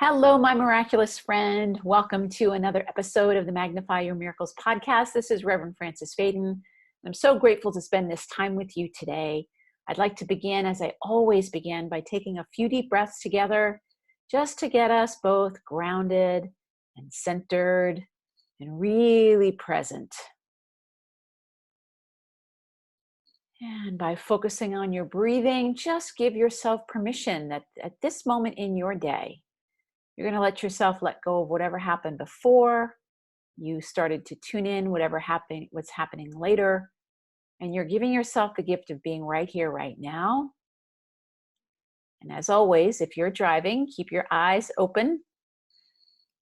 Hello, my miraculous friend. Welcome to another episode of the Magnify Your Miracles podcast. This is Reverend Frances Fayden. I'm so grateful to spend this time with you today. I'd like to begin, as I always begin, by taking a few deep breaths together, just to get us both grounded and centered and really present. And by focusing on your breathing, just give yourself permission that at this moment in your day, you're going to let yourself let go of whatever happened before you started to tune in, what's happening later. And you're giving yourself the gift of being right here, right now. And as always, if you're driving, keep your eyes open,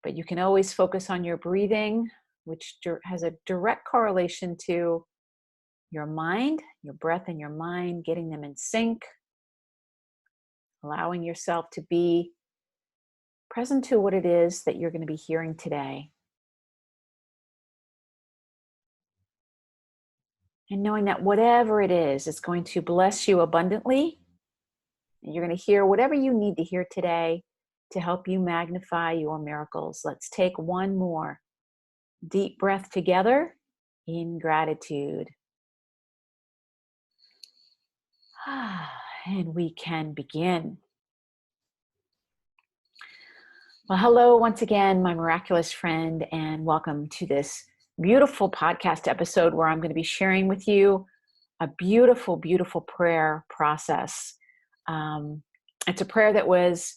but you can always focus on your breathing, which has a direct correlation to your mind, your breath and your mind, getting them in sync, allowing yourself to be present to what it is that you're going to be hearing today. And knowing that whatever it is, it's going to bless you abundantly. And you're going to hear whatever you need to hear today to help you magnify your miracles. Let's take one more deep breath together in gratitude. And we can begin. Well, hello once again, my miraculous friend, and welcome to this beautiful podcast episode where I'm going to be sharing with you a beautiful, beautiful prayer process. It's a prayer that was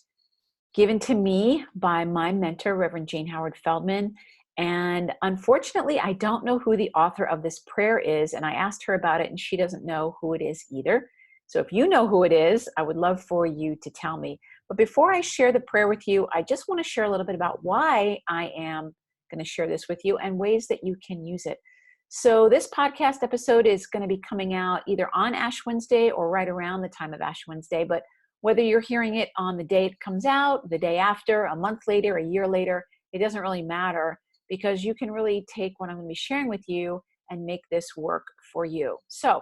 given to me by my mentor, Reverend Jane Howard Feldman. And unfortunately, I don't know who the author of this prayer is. And I asked her about it and she doesn't know who it is either. So if you know who it is, I would love for you to tell me. But before I share the prayer with you, I just want to share a little bit about why I am going to share this with you and ways that you can use it. So this podcast episode is going to be coming out either on Ash Wednesday or right around the time of Ash Wednesday. But whether you're hearing it on the day it comes out, the day after, a month later, a year later, it doesn't really matter because you can really take what I'm going to be sharing with you and make this work for you. So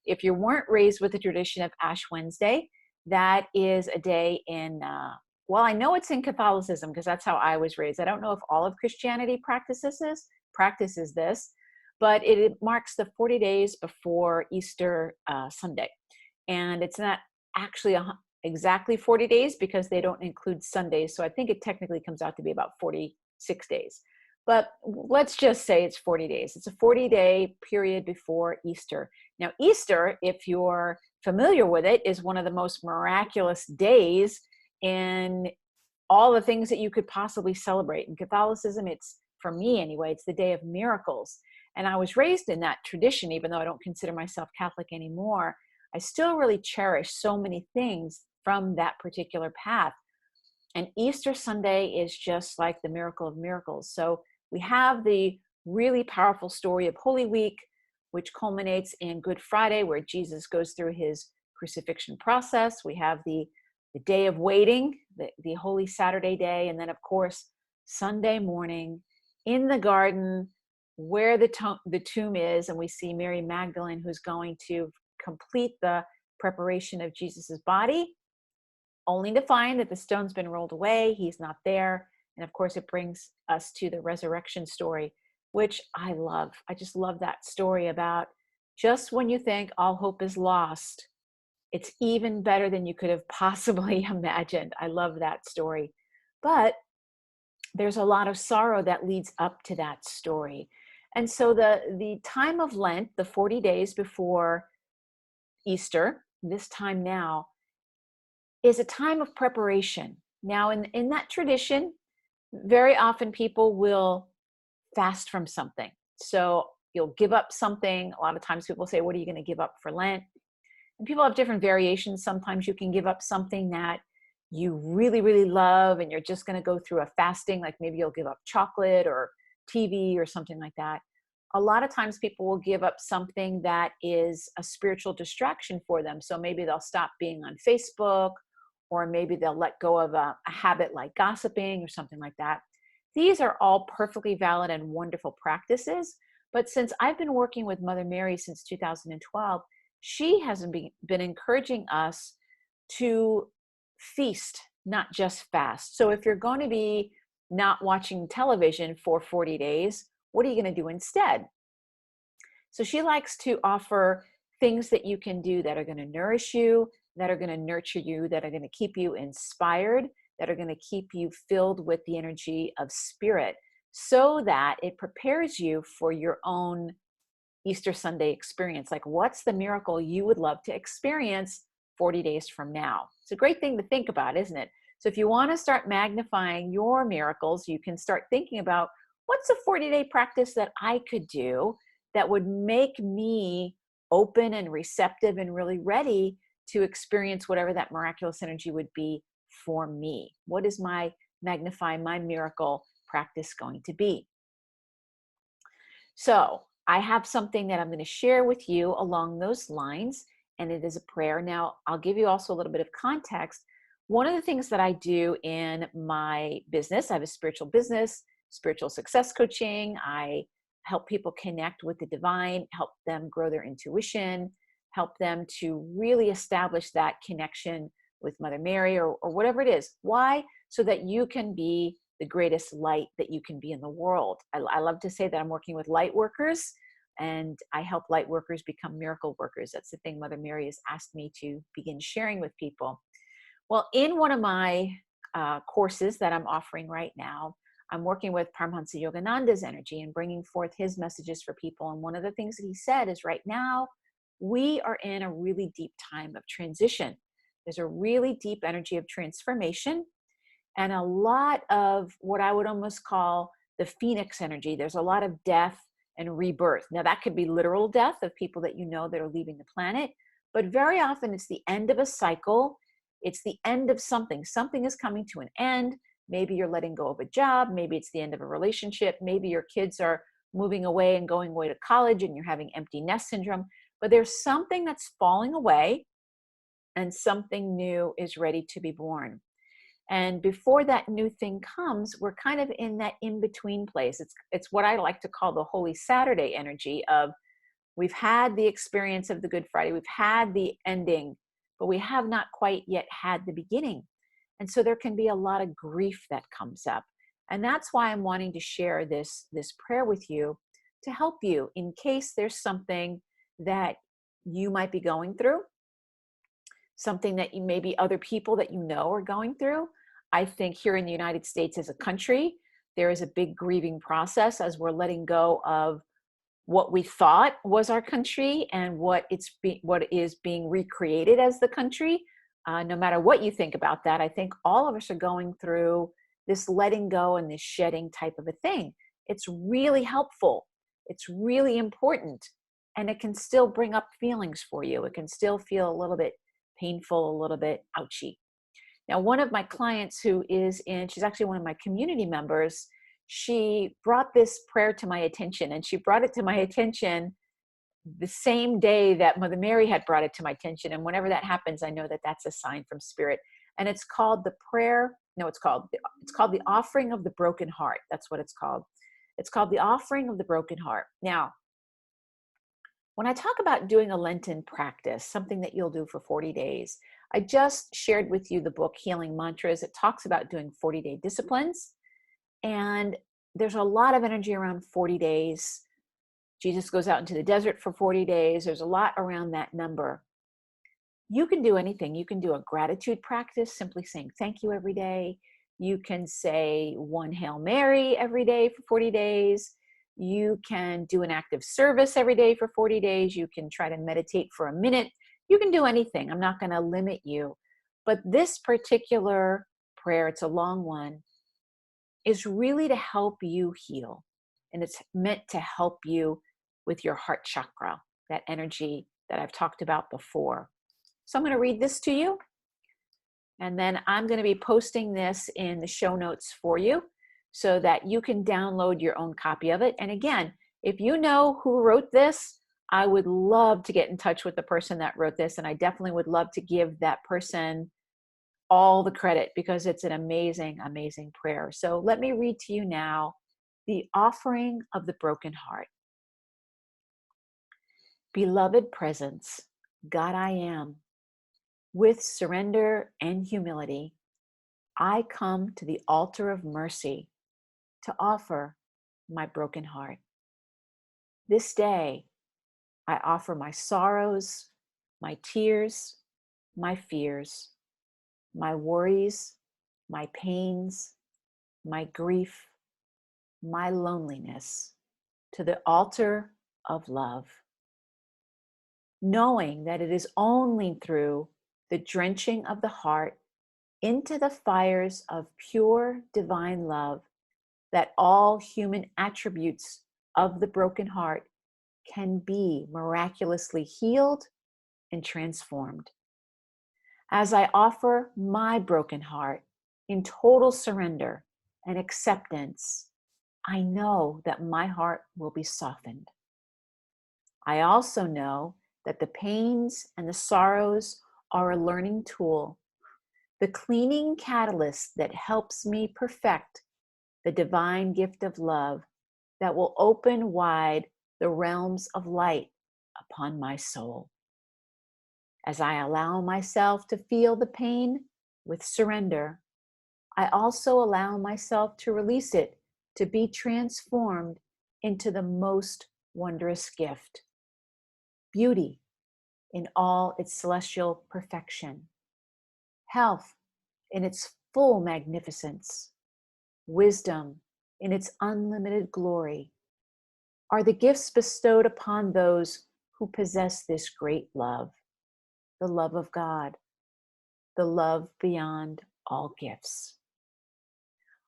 if you weren't raised with the tradition of Ash Wednesday, that is a day in, well, I know it's in Catholicism because that's how I was raised. I don't know if all of Christianity practices this, but it marks the 40 days before Easter Sunday. And it's not actually exactly 40 days because they don't include Sundays. So I think it technically comes out to be about 46 days. But let's just say it's 40 days. It's a 40-day period before Easter. Now, Easter, if you're familiar with it, is one of the most miraculous days in all the things that you could possibly celebrate. In Catholicism, it's, for me anyway, it's the day of miracles. And I was raised in that tradition, even though I don't consider myself Catholic anymore. I still really cherish so many things from that particular path. And Easter Sunday is just like the miracle of miracles. So we have the really powerful story of Holy Week, which culminates in Good Friday, where Jesus goes through his crucifixion process. We have the day of waiting, the Holy Saturday day, and then, of course, Sunday morning in the garden where the tomb is, and we see Mary Magdalene, who's going to complete the preparation of Jesus's body, only to find that the stone's been rolled away. He's not there. And of course, it brings us to the resurrection story, which I love. I just love that story about just when you think all hope is lost, it's even better than you could have possibly imagined. I love that story. But there's a lot of sorrow that leads up to that story. And so the time of Lent, the 40 days before Easter, this time now, is a time of preparation. Now, in that tradition, very often people will fast from something. So you'll give up something. A lot of times people say, what are you going to give up for Lent? And people have different variations. Sometimes you can give up something that you really, really love and you're just going to go through a fasting, like maybe you'll give up chocolate or TV or something like that. A lot of times people will give up something that is a spiritual distraction for them. So maybe they'll stop being on Facebook, or maybe they'll let go of a habit like gossiping or something like that. These are all perfectly valid and wonderful practices. But since I've been working with Mother Mary since 2012, she has been encouraging us to feast not just fast. So if you're going to be not watching television for 40 days, what are you going to do instead? So she likes to offer things that you can do that are going to nourish you, that are going to nurture you, that are going to keep you inspired, that are going to keep you filled with the energy of spirit, so that it prepares you for your own Easter Sunday experience. Like, what's the miracle you would love to experience 40 days from now? It's a great thing to think about, isn't it? So if you want to start magnifying your miracles, you can start thinking about, what's a 40-day practice that I could do that would make me open and receptive and really ready to experience whatever that miraculous energy would be for me? What is my Magnify My Miracle practice going to be? So I have something that I'm going to share with you along those lines, and it is a prayer. Now, I'll give you also a little bit of context. One of the things that I do in my business, I have a spiritual business, spiritual success coaching. I help people connect with the divine, help them grow their intuition, help them to really establish that connection with Mother Mary, or whatever it is. Why? So that you can be the greatest light that you can be in the world. I love to say that I'm working with light workers, and I help light workers become miracle workers. That's the thing Mother Mary has asked me to begin sharing with people. Well, in one of my courses that I'm offering right now, I'm working with Paramahansa Yogananda's energy and bringing forth his messages for people. And one of the things that he said is, right now, we are in a really deep time of transition. There's a really deep energy of transformation, and a lot of what I would almost call the phoenix energy. There's a lot of death and rebirth. Now, that could be literal death of people that you know that are leaving the planet, but very often it's the end of a cycle. It's the end of something. Something is coming to an end. Maybe you're letting go of a job. Maybe it's the end of a relationship. Maybe your kids are moving away and going away to college and you're having empty nest syndrome. But there's something that's falling away and something new is ready to be born. And before that new thing comes, we're kind of in that in-between place. It's what I like to call the Holy Saturday energy of, we've had the experience of the Good Friday, we've had the ending, but we have not quite yet had the beginning. And so there can be a lot of grief that comes up. And that's why I'm wanting to share this prayer with you, to help you in case there's something that you might be going through, something that maybe other people that you know are going through. I think here in the United States as a country, there is a big grieving process as we're letting go of what we thought was our country and what is being recreated as the country. No matter what you think about that, I think all of us are going through this letting go and this shedding type of a thing. It's really helpful. It's really important. And it can still bring up feelings for you. It can still feel a little bit painful, a little bit ouchy. Now, one of my clients she's actually one of my community members, she brought this prayer to my attention, and she brought it to my attention the same day that Mother Mary had brought it to my attention. And whenever that happens, I know that that's a sign from Spirit. And it's called it's called the Offering of the Broken Heart. That's what it's called. It's called the Offering of the Broken Heart. Now, when I talk about doing a Lenten practice, something that you'll do for 40 days, I just shared with you the book Healing Mantras. It talks about doing 40-day disciplines. And there's a lot of energy around 40 days. Jesus goes out into the desert for 40 days. There's a lot around that number. You can do anything. You can do a gratitude practice, simply saying thank you every day. You can say one Hail Mary every day for 40 days. You can do an act of service every day for 40 days. You can try to meditate for a minute. You can do anything. I'm not going to limit you. But this particular prayer, it's a long one, is really to help you heal. And it's meant to help you with your heart chakra, that energy that I've talked about before. So I'm going to read this to you. And then I'm going to be posting this in the show notes for you so that you can download your own copy of it. And again, if you know who wrote this, I would love to get in touch with the person that wrote this. And I definitely would love to give that person all the credit, because it's an amazing, amazing prayer. So let me read to you now the Offering of the Broken Heart. Beloved presence, God I am, with surrender and humility, I come to the altar of mercy to offer my broken heart. This day, I offer my sorrows, my tears, my fears, my worries, my pains, my grief, my loneliness to the altar of love, knowing that it is only through the drenching of the heart into the fires of pure divine love that all human attributes of the broken heart can be miraculously healed and transformed. As I offer my broken heart in total surrender and acceptance, I know that my heart will be softened. I also know that the pains and the sorrows are a learning tool, the cleaning catalyst that helps me perfect the divine gift of love that will open wide the realms of light upon my soul. As I allow myself to feel the pain with surrender, I also allow myself to release it to be transformed into the most wondrous gift, beauty in all its celestial perfection, health in its full magnificence, wisdom in its unlimited glory, are the gifts bestowed upon those who possess this great love, the love of God, the love beyond all gifts.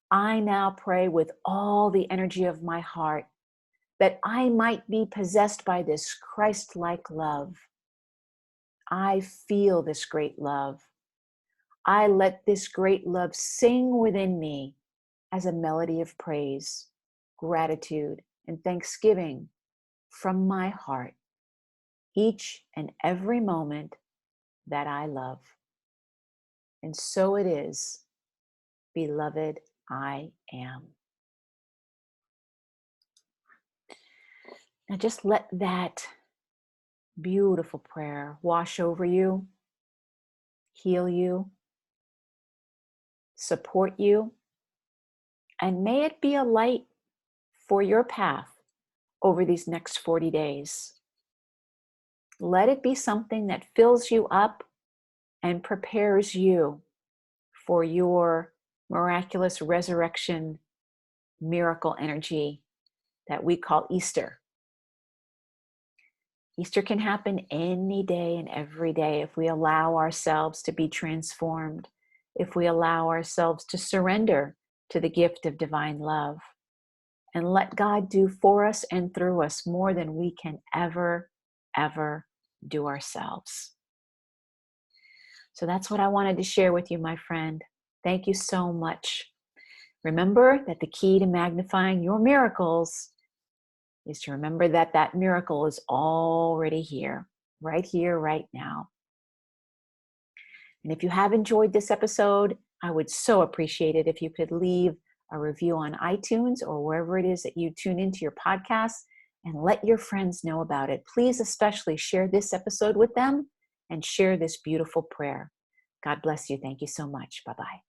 I now pray with all the energy of my heart that I might be possessed by this Christ-like love. I feel this great love. I let this great love sing within me as a melody of praise, gratitude, and thanksgiving from my heart, each and every moment that I love. And so it is, beloved, I am. Now just let that beautiful prayer wash over you, heal you, support you, and may it be a light for your path over these next 40 days. Let it be something that fills you up and prepares you for your miraculous resurrection miracle energy that we call Easter. Easter can happen any day and every day if we allow ourselves to be transformed, if we allow ourselves to surrender to the gift of divine love and let God do for us and through us more than we can ever do ourselves. So that's what I wanted to share with you, my friend. Thank you so much. Remember that the key to magnifying your miracles is to remember that that miracle is already here, right now. And if you have enjoyed this episode, I would so appreciate it if you could leave a review on iTunes or wherever it is that you tune into your podcasts and let your friends know about it. Please especially share this episode with them and share this beautiful prayer. God bless you. Thank you so much. Bye-bye.